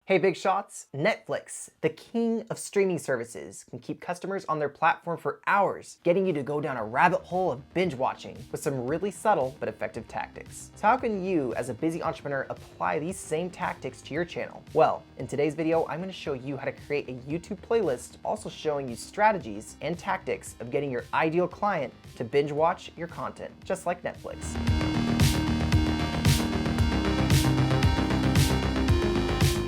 Hey Big Shots, Netflix, the king of streaming services, can keep customers on their platform for hours, getting you to go down a rabbit hole of binge watching with some really subtle but effective tactics. So how can you, as a busy entrepreneur, apply these same tactics to your channel? Well, in today's video, I'm going to show you how to create a YouTube playlist, also showing you strategies and tactics of getting your ideal client to binge watch your content, just like Netflix.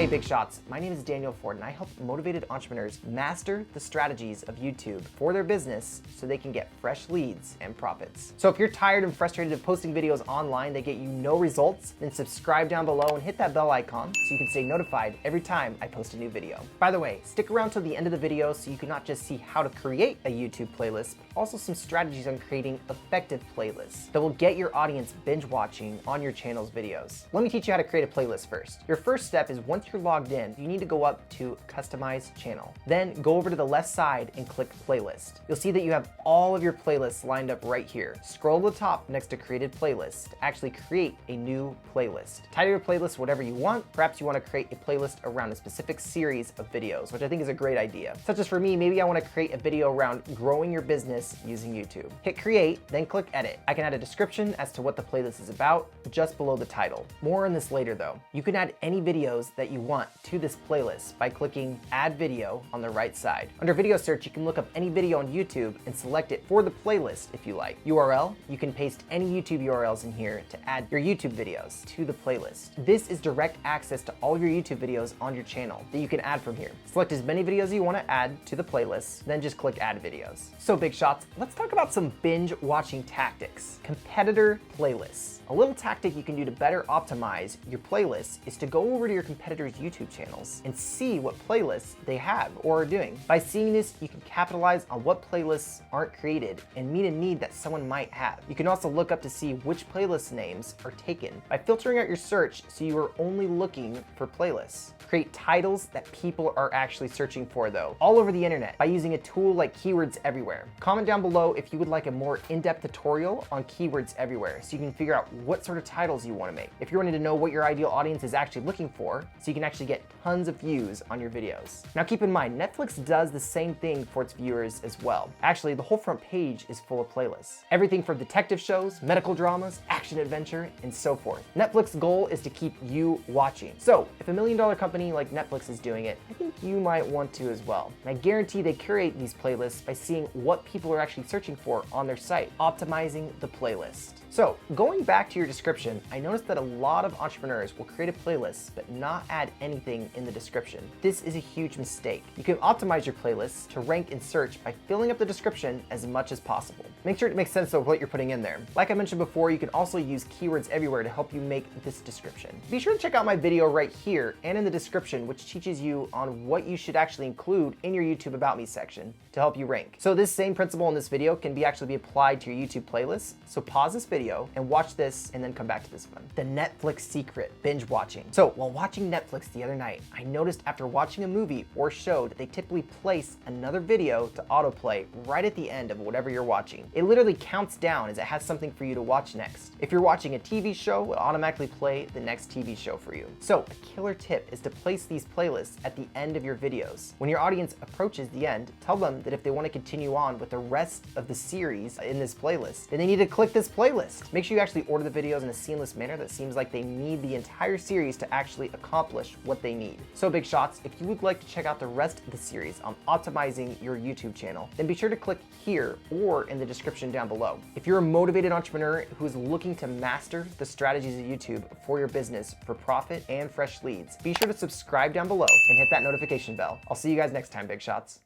Hey Big Shots, my name is Daniel Ford and I help motivated entrepreneurs master the strategies of YouTube for their business so they can get fresh leads and profits. So if you're tired and frustrated of posting videos online that get you no results, then subscribe down below and hit that bell icon so you can stay notified every time I post a new video. By the way, stick around till the end of the video so you can not just see how to create a YouTube playlist, but also some strategies on creating effective playlists that will get your audience binge watching on your channel's videos. Let me teach you how to create a playlist first. Your first step is once you're logged in, you need to go up to Customize Channel. Then go over to the left side and click Playlist. You'll see that you have all of your playlists lined up right here. Scroll to the top next to Created Playlist to actually create a new playlist. Title your playlist whatever you want. Perhaps you want to create a playlist around a specific series of videos, which I think is a great idea. Such as for me, maybe I want to create a video around growing your business using YouTube. Hit Create, then click Edit. I can add a description as to what the playlist is about just below the title. More on this later though. You can add any videos that you want to this playlist by clicking Add Video on the right side. Under video search, you can look up any video on YouTube and select it for the playlist if you like. URL, you can paste any YouTube URLs in here to add your YouTube videos to the playlist. This is direct access to all your YouTube videos on your channel that you can add from here. Select as many videos you want to add to the playlist, then just click Add Videos. So Big Shots, let's talk about some binge watching tactics. Competitor playlists. A little tactic you can do to better optimize your playlist is to go over to your competitors' YouTube channels and see what playlists they have or are doing. By seeing this, you can capitalize on what playlists aren't created and meet a need that someone might have. You can also look up to see which playlist names are taken by filtering out your search so you are only looking for playlists. Create titles that people are actually searching for though, all over the internet by using a tool like Keywords Everywhere. Comment down below if you would like a more in-depth tutorial on Keywords Everywhere so you can figure out what sort of titles you want to make. If you're wanting to know what your ideal audience is actually looking for, so you can actually get tons of views on your videos. Now keep in mind, Netflix does the same thing for its viewers as well. Actually, the whole front page is full of playlists. Everything from detective shows, medical dramas, action adventure, and so forth. Netflix's goal is to keep you watching. So if a $1 million company like Netflix is doing it, I think you might want to as well. And I guarantee they curate these playlists by seeing what people are actually searching for on their site, optimizing the playlist. So going back to your description, I noticed that a lot of entrepreneurs will create a playlist but not add anything in the description. This is a huge mistake. You can optimize your playlists to rank in search by filling up the description as much as possible. Make sure it makes sense of what you're putting in there. Like I mentioned before, you can also use Keywords Everywhere to help you make this description. Be sure to check out my video right here and in the description, which teaches you on what you should actually include in your YouTube About Me section to help you rank. So this same principle in this video can actually be applied to your YouTube playlist. So pause this video and watch this and then come back to this one. The Netflix secret, binge watching. So while watching Netflix the other night, I noticed after watching a movie or show that they typically place another video to autoplay right at the end of whatever you're watching. It literally counts down as it has something for you to watch next. If you're watching a TV show, it'll automatically play the next TV show for you. So a killer tip is to place these playlists at the end of your videos. When your audience approaches the end, tell them that if they want to continue on with the rest of the series in this playlist, then they need to click this playlist. Make sure you actually order the videos in a seamless manner that seems like they need the entire series to actually accomplish what they need. So Big Shots, if you would like to check out the rest of the series on optimizing your YouTube channel, then be sure to click here or in the description down below. If you're a motivated entrepreneur who is looking to master the strategies of YouTube for your business for profit and fresh leads, be sure to subscribe down below and hit that notification bell. I'll see you guys next time, Big Shots.